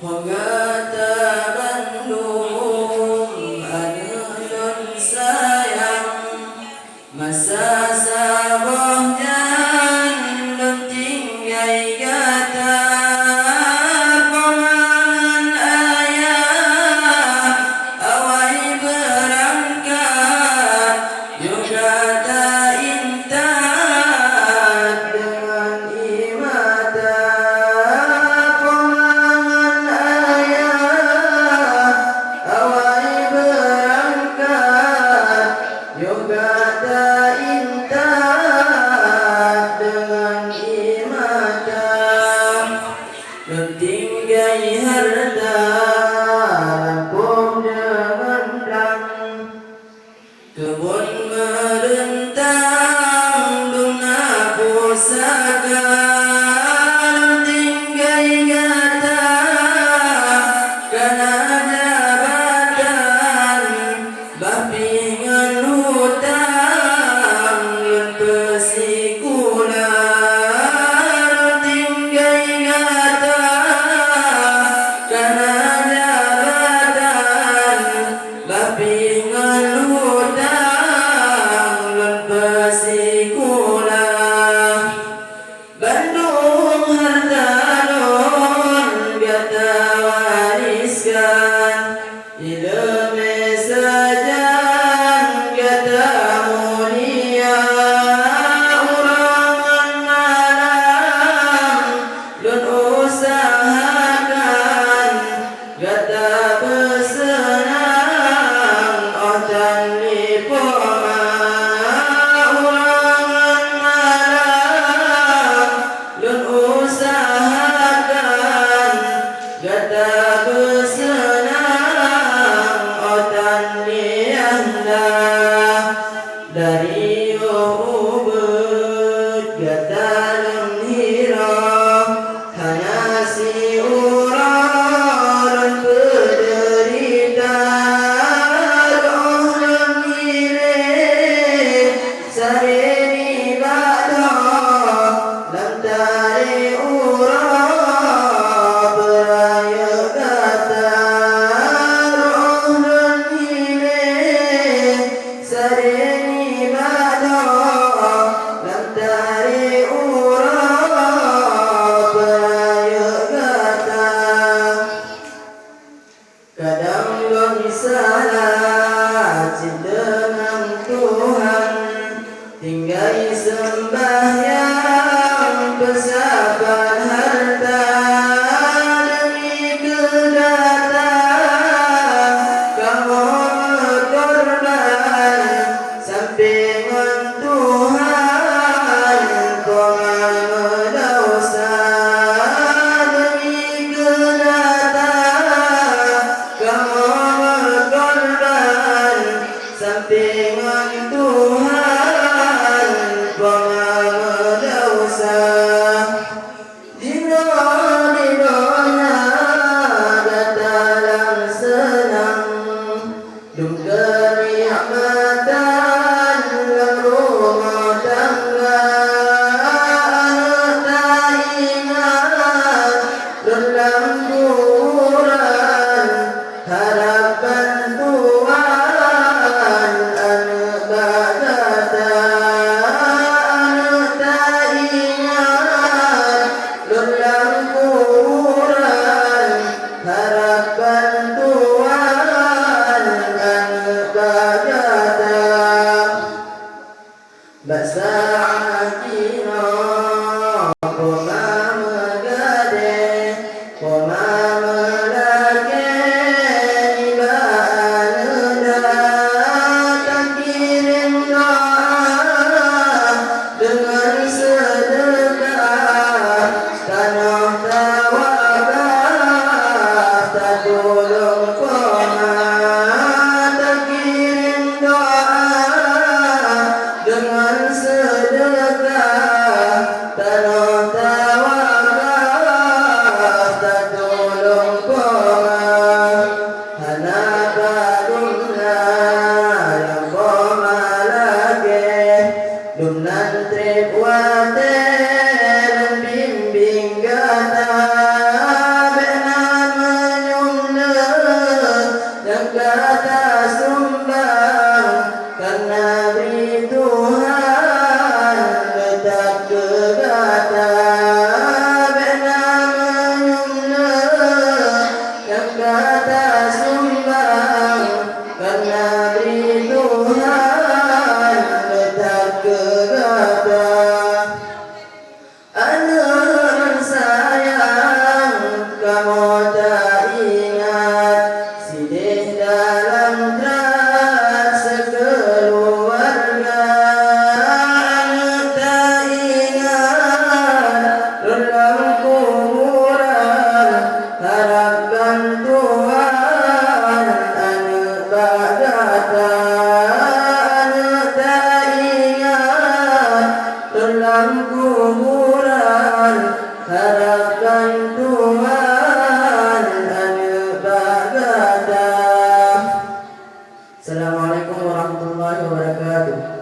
Kata Bandung alun sayang masa sabahnya tinggai kata paman ayah awai berangkat yuk kata intat dengan imata paman ayah awai berangkat yuk kata intat dengan imata tinggai harta lampung dengan dang kebun merentang duna pusaka tinggai kata karena jabatan bapingan hutang yang pesikular tinggai kata karena jabatan bapingan hutang yang pesikular Bandung harta non biata wariskan ilmu sajan kata mulia urangan malam dan usahakan kata bersenang otan lipoma urangan malam dan usahakan kata bersenang otan lianda dari ubud kata lemhira hanya si urang berderita roh lemhire sareni badoh lantare urang beraya kata roh lemhire sareni badoh lantare urang beraya kata kadang belum salah cinta dengan Tuhan tinggal sembahyang bersabar harta demi kedatangan kamu berkorban sampingan Tuhan Tuhan dosa demi kedatangan kamu berkorban sampingan Tuhan pengadosa dino-dinonya dataran senang duka nikmatan dalam rumah tangga tak ingat dalam kuburan harapan Tuhan anak bagata anak tak ingat dalam kuburan harapan Tuhan anak bagata Basahina koma megade koma Assalamualaikum warahmatullahi wabarakatuh.